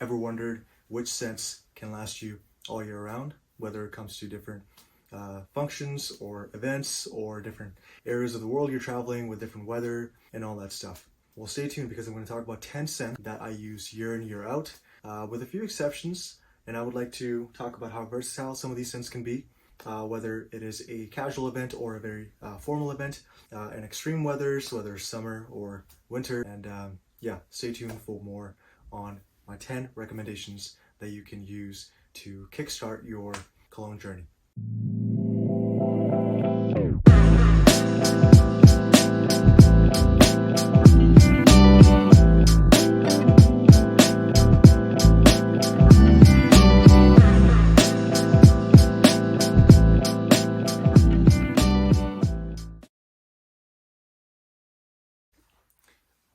Ever wondered which scents can last you all year round, whether it comes to different functions or events or different areas of the world you're traveling with different weather and all that stuff? Well, stay tuned because I'm going to talk about 10 scents that I use year in, year out, with a few exceptions. And I would like to talk about how versatile some of these scents can be, whether it is a casual event or a very formal event, in extreme weathers, whether it's summer or winter. And yeah, stay tuned for more on my 10 recommendations that you can use to kickstart your cologne journey.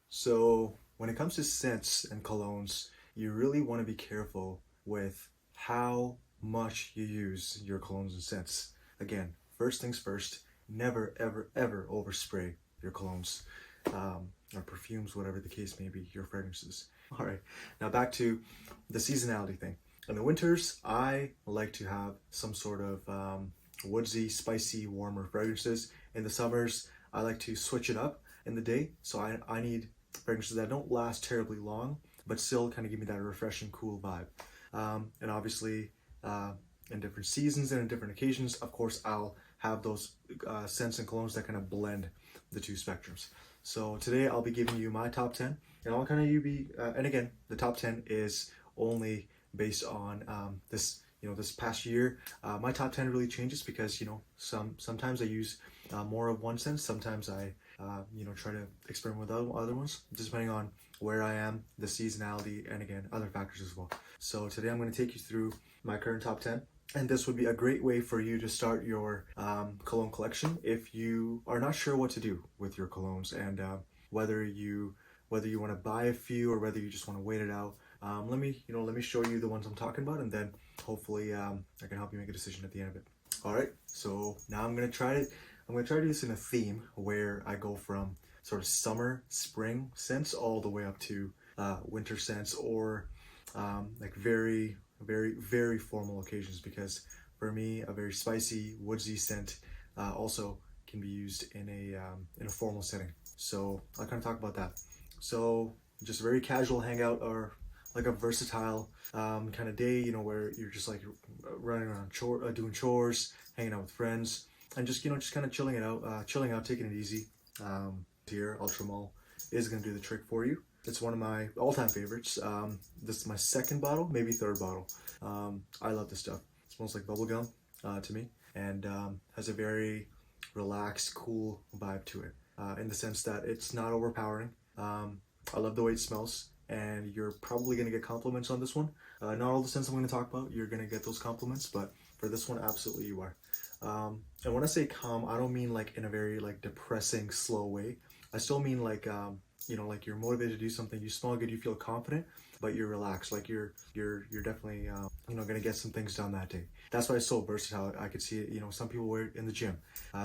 So when it comes to scents and colognes, you really want to be careful with how much you use your colognes and scents. Again, first things first, never, ever, ever overspray your colognes, or perfumes, whatever the case may be, your fragrances. All right, now back to the seasonality thing. In the winters, I like to have some sort of woodsy, spicy, warmer fragrances. In the summers, I like to switch it up in the day. So I need fragrances that don't last terribly long, but still kind of give me that refreshing, cool vibe. And obviously, in different seasons and in different occasions, of course, I'll have those scents and colognes that kind of blend the two spectrums. So today I'll be giving you my top 10, and I'll kind of and again, the top 10 is only based on this past year. My top 10 really changes because sometimes I use more of one scent, sometimes I try to experiment with other ones, just depending on where I am, the seasonality, and again, other factors as well. So today I'm going to take you through my current top 10, and this would be a great way for you to start your cologne collection if you are not sure what to do with your colognes, and whether you want to buy a few or whether you just want to wait it out. Let me show you the ones I'm talking about, and then hopefully I can help you make a decision at the end of it. All right, so now I'm going to try to do this in a theme where I go from sort of summer, spring scents all the way up to winter scents, or like very, very, very formal occasions, because for me, a very spicy, woodsy scent also can be used in a formal setting. So I'll kind of talk about that. So just a very casual hangout, or like a versatile kind of day, where you're just like running around doing chores, hanging out with friends, and just kind of chilling out, taking it easy. Here, Ultramall is going to do the trick for you. It's one of my all-time favorites. This is my second bottle, maybe third bottle. I love this stuff. It smells like bubblegum to me, and has a very relaxed, cool vibe to it, in the sense that it's not overpowering. I love the way it smells, and you're probably going to get compliments on this one. Not all the scents I'm going to talk about, you're going to get those compliments, but for this one, absolutely you are. And when I say calm, I don't mean like in a very like depressing, slow way. I still mean like, like you're motivated to do something, you smell good, you feel confident, but you're relaxed. Like you're definitely, gonna get some things done that day. That's why it's so versatile. I could see it, some people wear it in the gym.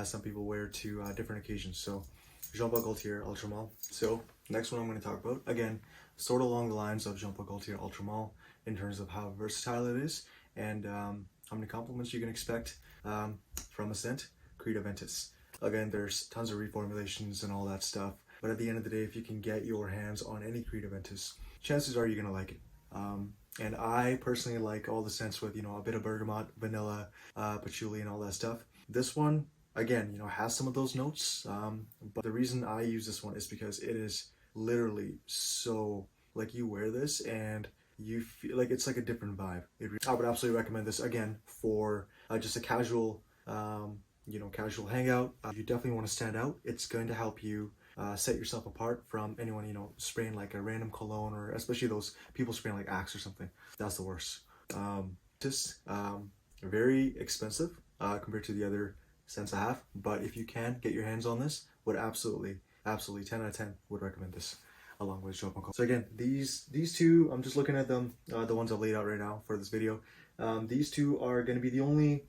Some people wear it to different occasions. So Jean-Paul Gaultier Ultramall. So next one I'm gonna talk about, again, sort of along the lines of Jean-Paul Gaultier Ultramall in terms of how versatile it is, and how many compliments you can expect from a scent, Creed Aventus. Again, there's tons of reformulations and all that stuff, but at the end of the day, if you can get your hands on any Creed Aventus, chances are you're gonna like it. And I personally like all the scents with a bit of bergamot, vanilla, patchouli, and all that stuff. This one, again, has some of those notes, but the reason I use this one is because it is literally so, like, you wear this and you feel like it's like a different vibe. I would absolutely recommend this, again, for just a casual, casual hangout. You definitely want to stand out. It's going to help you set yourself apart from anyone, spraying like a random cologne, or especially those people spraying like Axe or something. That's the worst. Very expensive compared to the other scents I have, but if you can get your hands on this, would absolutely 10 out of 10 would recommend this, along with Jean-Paul. So again, these two, I'm just looking at them, the ones I've laid out right now for this video. These two are going to be the only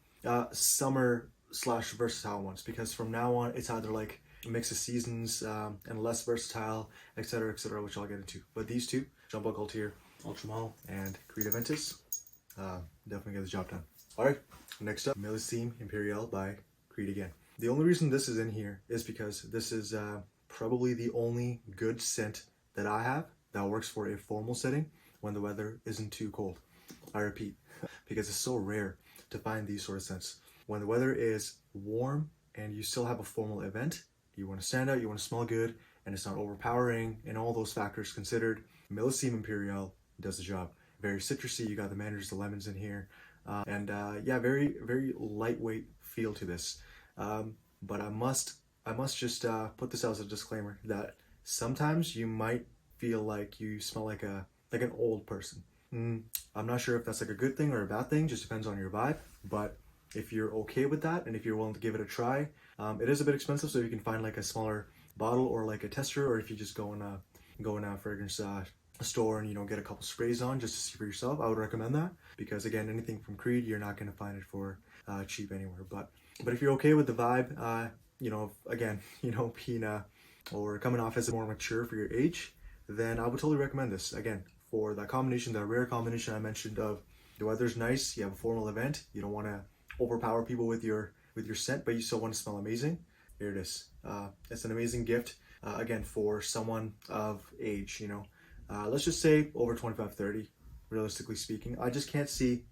summer / versatile ones, because from now on it's either like a mix of seasons and less versatile, etc., which I'll get into. But these two, Jean-Paul Gaultier Ultramall, and Creed Aventus. Definitely get the job done. Alright, next up, Millésime Imperial by Creed again. The only reason this is in here is because this is probably the only good scent that I have that works for a formal setting when the weather isn't too cold. I repeat, because it's so rare to find these sort of scents. When the weather is warm and you still have a formal event, you want to stand out, you want to smell good, and it's not overpowering, and all those factors considered, Millésime Imperial does the job. Very citrusy, you got the mandarins, the lemons in here, and yeah, very, very lightweight feel to this. But I must just put this out as a disclaimer that sometimes you might feel like you smell like an old person. I'm not sure if that's like a good thing or a bad thing, just depends on your vibe. But if you're okay with that and if you're willing to give it a try, it is a bit expensive, so you can find like a smaller bottle or like a tester, or if you just go in a fragrance store and get a couple sprays on just to see for yourself, I would recommend that, because again, anything from Creed, you're not going to find it for cheap anywhere. But if you're okay with the vibe, again, being or coming off as more mature for your age, then I would totally recommend this. Again, for that combination, that rare combination I mentioned of the weather's nice, you have a formal event, you don't want to overpower people with your scent, but you still want to smell amazing. Here it is. It's an amazing gift, again, for someone of age, let's just say over 25, 30, realistically speaking. I just can't see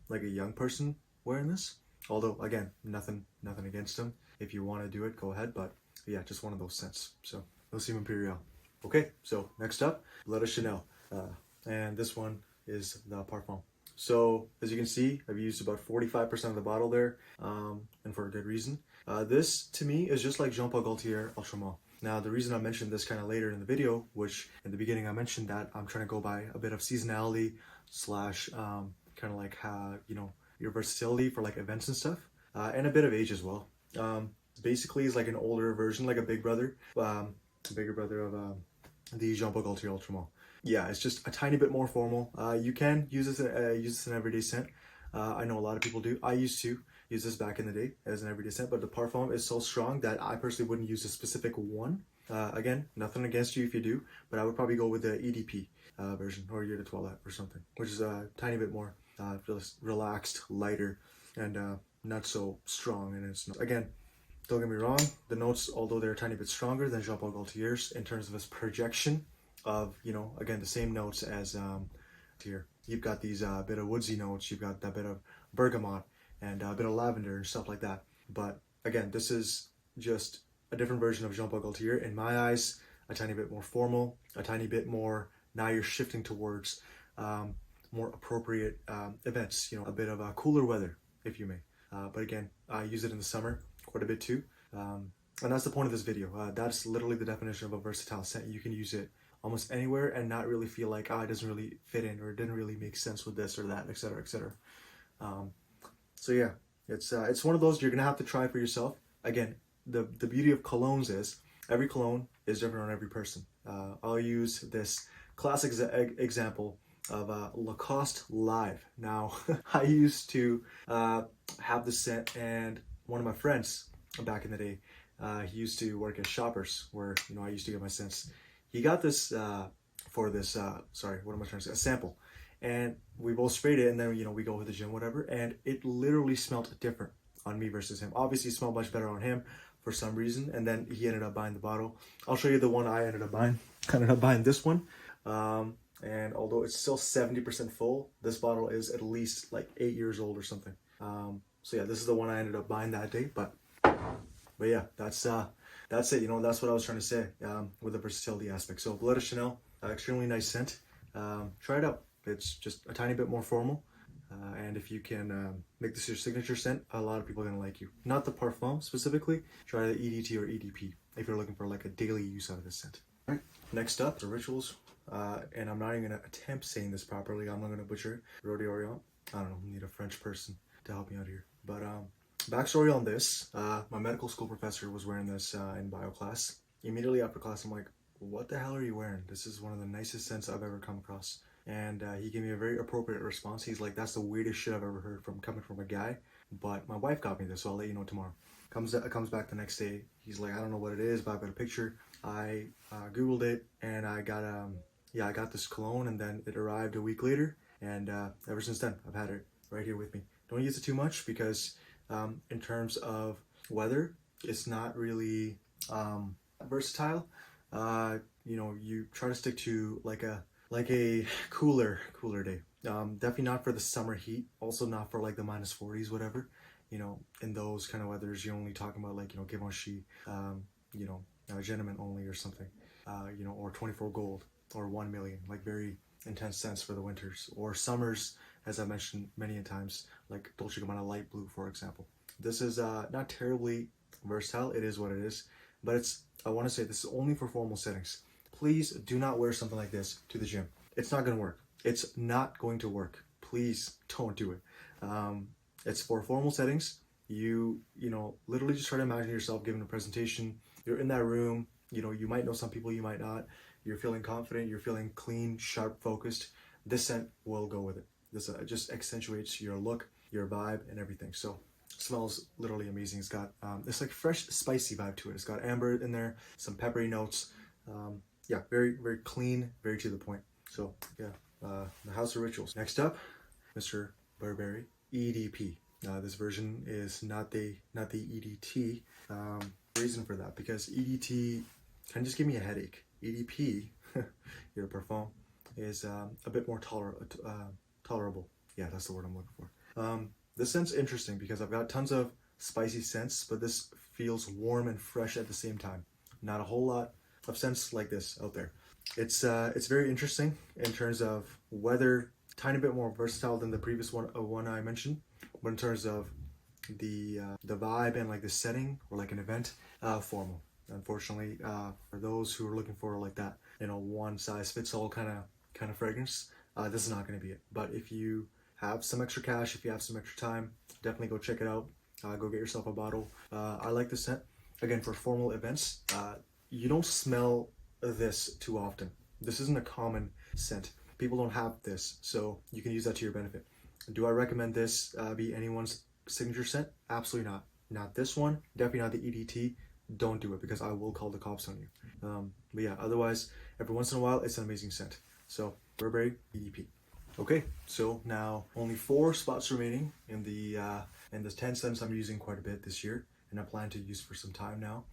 like a young person wearing this. Although, again, nothing against them. If you want to do it, go ahead. But yeah, just one of those scents. So, Millésime Imperial. Okay, so next up, Bleu de Chanel. And this one is the Parfum. So, as you can see, I've used about 45% of the bottle there, and for a good reason. This, to me, is just like Jean Paul Gaultier Ultramall. Now, the reason I mentioned this kind of later in the video, which in the beginning I mentioned that I'm trying to go by a bit of seasonality slash kind of like your versatility for like events and stuff, and a bit of age as well. Basically, it's like an older version, like a bigger brother of the Jean Paul Gaultier Ultramall. Yeah, it's just a tiny bit more formal. You can use this an everyday scent. I know a lot of people do. I used to use this back in the day as an everyday scent, but the Parfum is so strong that I personally wouldn't use a specific one. Again, nothing against you if you do, but I would probably go with the EDP version, or Eau de Toilette or something, which is a tiny bit more relaxed, lighter, and not so strong. And it's again, don't get me wrong, the notes, although they're a tiny bit stronger than Jean Paul Gaultier's in terms of its projection of, again, the same notes as here. You've got these bit of woodsy notes, you've got that bit of bergamot and a bit of lavender and stuff like that. But again, this is just a different version of Jean Paul Gaultier. In my eyes, a tiny bit more formal, a tiny bit more, now you're shifting towards more appropriate events, a bit of cooler weather, if you may. But again, I use it in the summer quite a bit too. And that's the point of this video. That's literally the definition of a versatile scent. You can use it almost anywhere and not really feel like, it doesn't really fit in, or it didn't really make sense with this or that, etc., etc. So yeah, it's one of those you're gonna have to try for yourself. Again, the beauty of colognes is every cologne is different on every person. I'll use this classic example of Lacoste Live. Now, I used to have the scent, and one of my friends back in the day, he used to work at Shoppers, where I used to get my scents. He got this for this a sample, and we both sprayed it, and then we go to the gym, whatever, and it literally smelled different on me versus him. Obviously, it smelled much better on him for some reason, and then he ended up buying the bottle. I'll show you the one I ended up buying. I ended up buying this one. And although it's still 70% full, this bottle is at least like 8 years old or something. So yeah, this is the one I ended up buying that day. But yeah, that's it. That's what I was trying to say with the versatility aspect. So Bleu de Chanel, extremely nice scent. Try it out. It's just a tiny bit more formal. And if you can make this your signature scent, a lot of people are going to like you. Not the Parfum specifically. Try the EDT or EDP if you're looking for like a daily use out of this scent. All right. Next up, the Rituals. And I'm not even going to attempt saying this properly. I'm not going to butcher it. Rode Orient. I don't know. Need a French person to help me out here. But backstory on this. My medical school professor was wearing this in bio class. Immediately after class, I'm like, what the hell are you wearing? This is one of the nicest scents I've ever come across. And he gave me a very appropriate response. He's like, that's the weirdest shit I've ever heard coming from a guy. But my wife got me this, so I'll let you know tomorrow. Comes back the next day. He's like, I don't know what it is, but I've got a picture. I Googled it, and I got yeah, I got this cologne and then it arrived a week later, and ever since then I've had it right here with me. Don't use it too much because in terms of weather, it's not really versatile. You know, you try to stick to like a cooler day. Definitely not for the summer heat. Also not for like the -40s, whatever. You know, in those kind of weathers, you're only talking about like, you know, Givenchy, you know, gentlemen only or something, you know, or 24 gold or 1 million, like very intense scents for the winters or summers, as I mentioned many a times, like Dolce & Gabbana light blue, for example. This is not terribly versatile. It is what it is, but it's, I want to say this is only for formal settings. Please do not wear something like this to the gym. It's not going to work. It's not going to work. Please don't do it. It's for formal settings. You know, literally just try to imagine yourself giving a presentation. You're in that room. You know, you might know some people, you might not. You're feeling confident. You're feeling clean, sharp, focused. This scent will go with it. This just accentuates your look, your vibe, and everything. So smells literally amazing. It's got this like fresh, spicy vibe to it. It's got amber in there, some peppery notes. Yeah, very, very clean, very to the point. So yeah, the House of Rituals. Next up, Mr. Burberry EDP. This version is not the EDT. Reason for that, because EDT can just give me a headache. EDP, your parfum, is a bit more tolerable. Yeah, that's the word I'm looking for. This scent's interesting because I've got tons of spicy scents, but this feels warm and fresh at the same time. Not a whole lot of scents like this out there. It's very interesting in terms of weather, tiny bit more versatile than the previous one I mentioned, but in terms of the vibe and like the setting or like an event, formal. Unfortunately, for those who are looking for like that, you know, one size fits all kind of fragrance, this is not going to be it. But if you have some extra cash, if you have some extra time, definitely go check it out. Go get yourself a bottle. I like this scent. Again, for formal events, you don't smell this too often. This isn't a common scent. People don't have this, so you can use that to your benefit. Do I recommend this be anyone's signature scent? Absolutely not. Not this one. Definitely not the EDT. Don't do it because I will call the cops on you. But yeah, otherwise, every once in a while, it's an amazing scent. So Burberry EDP. Okay, so now only 4 spots remaining in the 10 scents I'm using quite a bit this year, and I plan to use for some time now.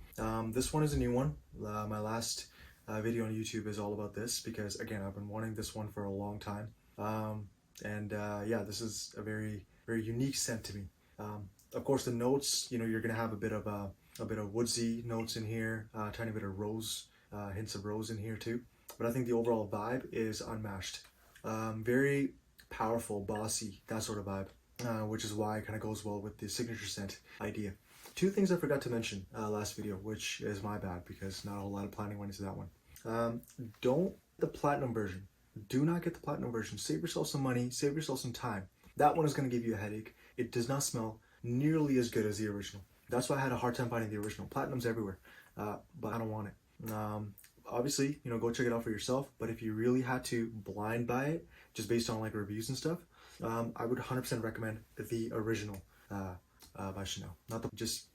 This one is a new one. My last video on YouTube is all about this because, again, I've been wanting this one for a long time. Yeah, this is a very, very unique scent to me. Of course, the notes, you know, you're gonna have a bit of woodsy notes in here, a tiny bit of rose, hints of rose in here too. But I think the overall vibe is unmatched. Very powerful, bossy, that sort of vibe, which is why it kind of goes well with the signature scent idea. 2 things I forgot to mention last video, which is my bad because not a whole lot of planning went into that one. Don't the platinum version. Do not get the platinum version. Save yourself some money, save yourself some time. That one is going to give you a headache. It does not smell nearly as good as the original. That's why I had a hard time finding the original. Platinum's everywhere, but I don't want it. Obviously, you know, go check it out for yourself. But if you really had to blind buy it, just based on like reviews and stuff, I would 100% recommend the original by Chanel. Not the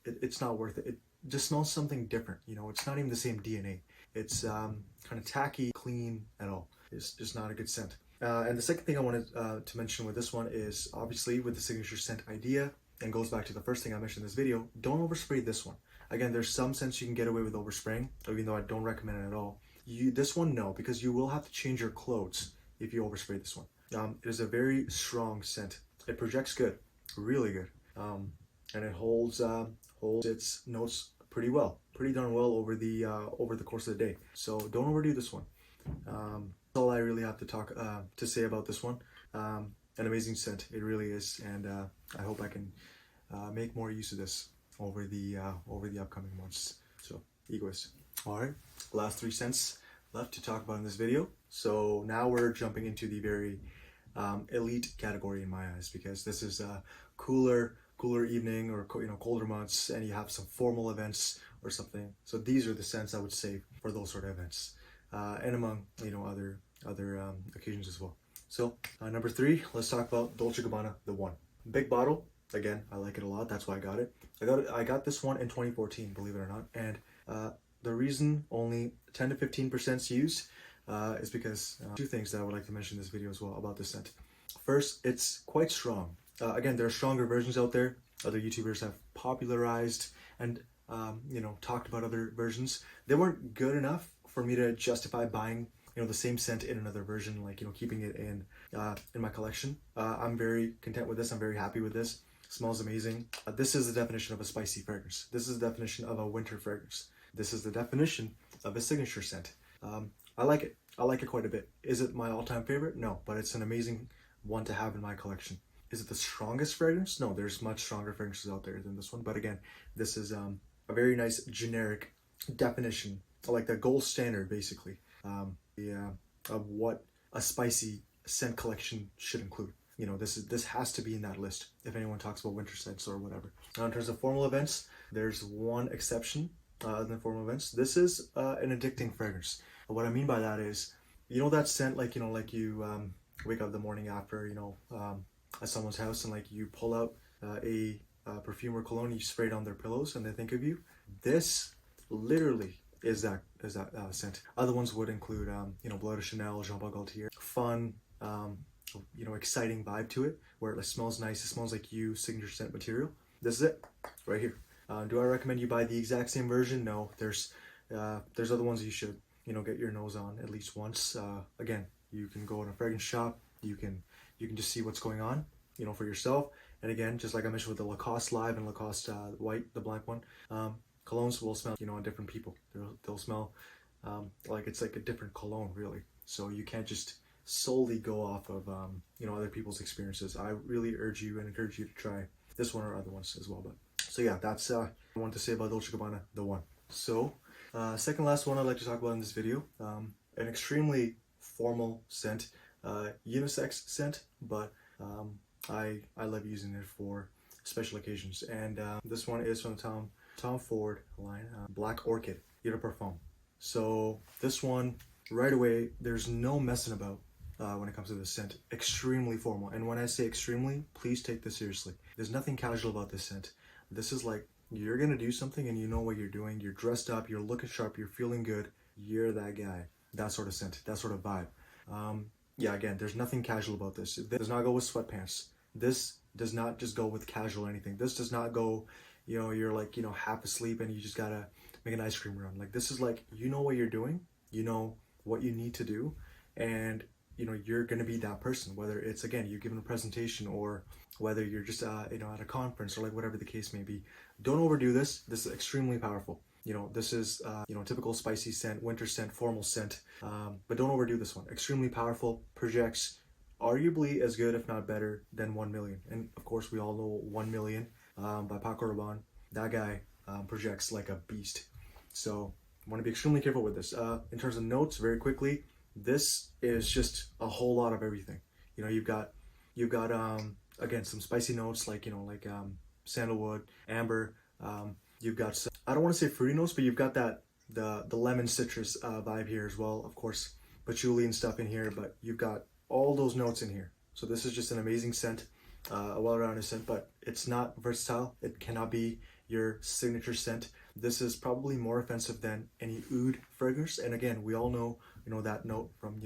it's not worth it. It just smells something different. You know, it's not even the same DNA. It's kind of tacky, clean at all. It's just not a good scent. And the second thing I wanted to mention with this one is obviously with the signature scent idea, and goes back to the first thing I mentioned in this video, don't overspray this one. Again, there's some scents you can get away with overspraying, even though I don't recommend it at all. This one, no, because you will have to change your clothes if you overspray this one. It is a very strong scent. It projects good, really good, and it holds its notes pretty well, pretty darn well over the course of the day. So don't overdo this one. That's all I really have to say about this one. An amazing scent, it really is, and I hope I can make more use of this over the upcoming months. So, Egoist. All right, last 3 scents left to talk about in this video. So now we're jumping into the very elite category in my eyes, because this is a cooler evening or colder months, and you have some formal events or something. So these are the scents I would save for those sort of events, and among other occasions as well. So number 3, let's talk about Dolce & Gabbana, the one. Big bottle. Again, I like it a lot. That's why I got it. I got this one in 2014, believe it or not. And the reason only 10 to 15% used, is because two things that I would like to mention in this video as well about this scent. First, it's quite strong. Again, there are stronger versions out there. Other YouTubers have popularized and talked about other versions. They weren't good enough for me to justify buying the same scent in another version, like keeping it in my collection. I'm very content with this. I'm very happy with this. Smells amazing. This is the definition of a spicy fragrance. This is the definition of a winter fragrance. This is the definition of a signature scent. I like it. I like it quite a bit. Is it my all-time favorite? No, but it's an amazing one to have in my collection. Is it the strongest fragrance? No, there's much stronger fragrances out there than this one. But again, this is a very nice generic definition, like the gold standard, basically, of what a spicy scent collection should include. This has to be in that list if anyone talks about winter scents or whatever. Now, in terms of formal events, there's one exception in the formal events. This is an addicting fragrance. What I mean by that is, that scent, like you wake up the morning after, at someone's house and you pull out a perfume or cologne, you spray it on their pillows and they think of you. This literally is that scent. Other ones would include, Bleu de Chanel, Jean Paul Gaultier. Fun, exciting vibe to it, where it smells nice. It smells like you, signature scent material. This is it, right here. Do I recommend you buy the exact same version? No. There's other ones you should, get your nose on at least once. Again, you can go in a fragrance shop. You can just see what's going on, for yourself. And again, just like I mentioned with the Lacoste Live and Lacoste White, the black one, colognes will smell, on different people. They'll smell like it's like a different cologne, really. So you can't just solely go off of, other people's experiences. I really urge you and encourage you to try this one or other ones as well. But so yeah, that's I wanted to say about Dolce & Gabbana, the one. So second last one I'd like to talk about in this video, an extremely formal scent, unisex scent, but I love using it for special occasions. And this one is from the Tom Ford line, Black Orchid Eau de Parfum. So this one, right away, there's no messing about when it comes to this scent. Extremely formal. And when I say extremely, please take this seriously. There's nothing casual about this scent. This is like, you're gonna do something and you know what you're doing. You're dressed up, you're looking sharp, you're feeling good. You're that guy. That sort of scent, that sort of vibe. Yeah, again, there's nothing casual about this. It does not go with sweatpants. This does not just go with casual or anything. This does not go, you're like, half asleep and you just gotta make an ice cream run. Like, this is like, you know what you're doing, you know what you need to do, and you're gonna be that person, whether it's, again, you're giving a presentation or whether you're just at a conference or like whatever the case may be. Don't overdo this. This is extremely powerful. This is typical spicy scent, winter scent, formal scent, but don't overdo this one. Extremely powerful, projects arguably as good, if not better, than 1 Million. And of course, we all know 1 Million by Paco Rabanne. That guy projects like a beast. So I want to be extremely careful with this. In terms of notes, very quickly, this is just a whole lot of everything. You've got again, some spicy notes like sandalwood, amber. You've got some, I don't want to say fruity notes, but you've got that the lemon citrus vibe here as well. Of course, patchouli and stuff in here, but you've got all those notes in here. So this is just an amazing scent, a well-rounded scent, but it's not versatile. It cannot be your signature scent. This is probably more offensive than any oud fragrance. And again, we all know, that note from,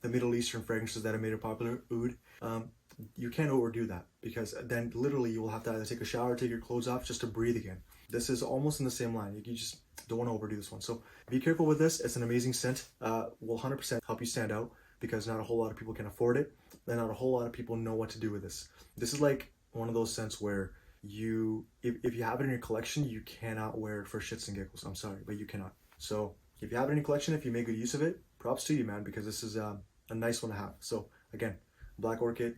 the Middle Eastern fragrances that have made it popular, oud. You can't overdo that, because then literally you will have to either take a shower, take your clothes off just to breathe again. This is almost in the same line. You just don't want to overdo this one. So be careful with this. It's an amazing scent. Will 100% help you stand out, because not a whole lot of people can afford it, and not a whole lot of people know what to do with this. This is like one of those scents where if you have it in your collection, you cannot wear it for shits and giggles. I'm sorry, but you cannot. So if you have it in your collection, if you make good use of it, props to you, man, because this is a nice one to have. So again, Black Orchid.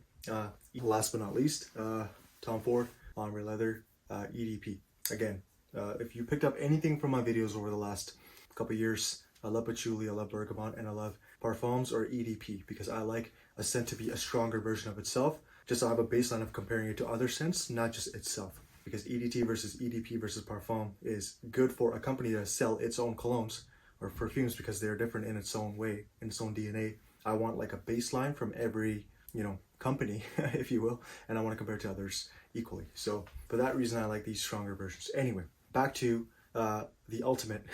Last but not least, Tom Ford Ombre Leather EDP. Again, if you picked up anything from my videos over the last couple years, I love patchouli, I love bergamot, and I love parfums or EDP, because I like a scent to be a stronger version of itself, just so I have a baseline of comparing it to other scents, not just itself. Because EDT versus EDP versus parfum is good for a company to sell its own colognes or perfumes, because they're different in its own way, in its own DNA. I want like a baseline from every company, if you will, and I want to compare it to others equally. So for that reason, I like these stronger versions. Anyway, back to the ultimate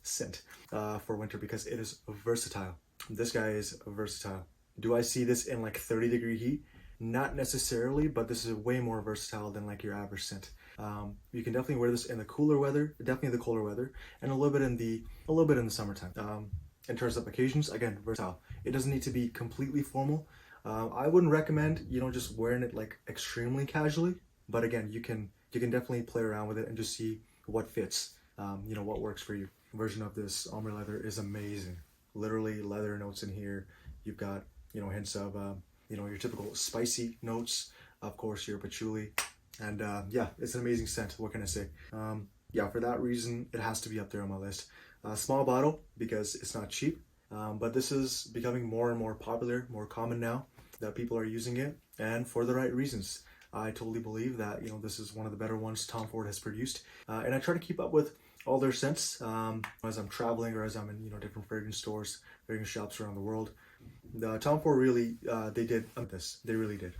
scent for winter, because it is versatile. This guy is versatile. Do I see this in like 30-degree heat? Not necessarily, but this is way more versatile than like your average scent. You can definitely wear this in the cooler weather, definitely the colder weather, and a little bit in the summertime. In terms of occasions, again, versatile. It doesn't need to be completely formal. I wouldn't recommend, just wearing it like extremely casually, but again, you can definitely play around with it and just see what fits, what works for you. Version of this ombre leather is amazing. Literally leather notes in here. You've got, hints of, your typical spicy notes, of course, your patchouli, and yeah, it's an amazing scent. What can I say? Yeah, for that reason, it has to be up there on my list. Small bottle because it's not cheap, but this is becoming more and more popular, more common now that people are using it, and for the right reasons. I totally believe that this is one of the better ones Tom Ford has produced, and I try to keep up with all their scents as I'm traveling or as I'm in different fragrance stores, fragrance shops around the world. Tom Ford really they did this. They really did.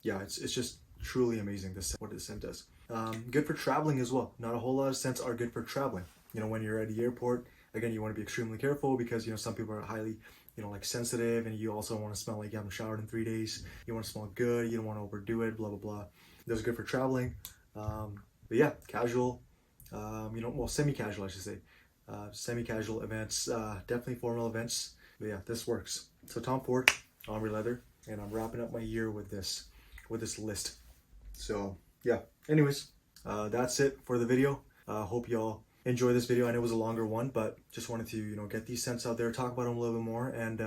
Yeah, it's just truly amazing what this scent does. Good for traveling as well. Not a whole lot of scents are good for traveling. When you're at the airport, again, you want to be extremely careful because some people are highly like sensitive, and you also want to smell like you haven't showered in 3 days. You want to smell good. You don't want to overdo it. Blah blah blah. Those are good for traveling. But yeah, casual. Well, semi-casual, I should say. Semi-casual events, definitely formal events. But yeah, this works. So Tom Ford, ombre leather, and I'm wrapping up my year with this list. So yeah. Anyways, that's it for the video. Hope y'all enjoy this video. I know it was a longer one, but just wanted to get these scents out there, talk about them a little bit more, and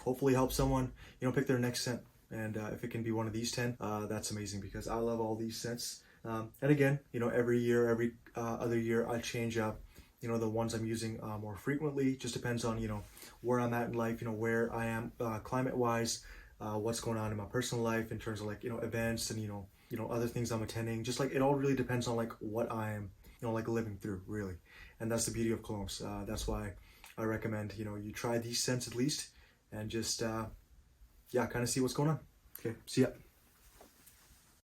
hopefully help someone pick their next scent. And if it can be one of these 10, that's amazing because I love all these scents. And again, every year, every other year, I change up the ones I'm using more frequently. Just depends on where I'm at in life, where I am climate wise, what's going on in my personal life in terms of like events and other things I'm attending. Just like it all really depends on like what I'm like living through, really. And that's the beauty of colognes. That's why I recommend you try these scents at least, and just yeah, kind of see what's going on. Okay, see ya.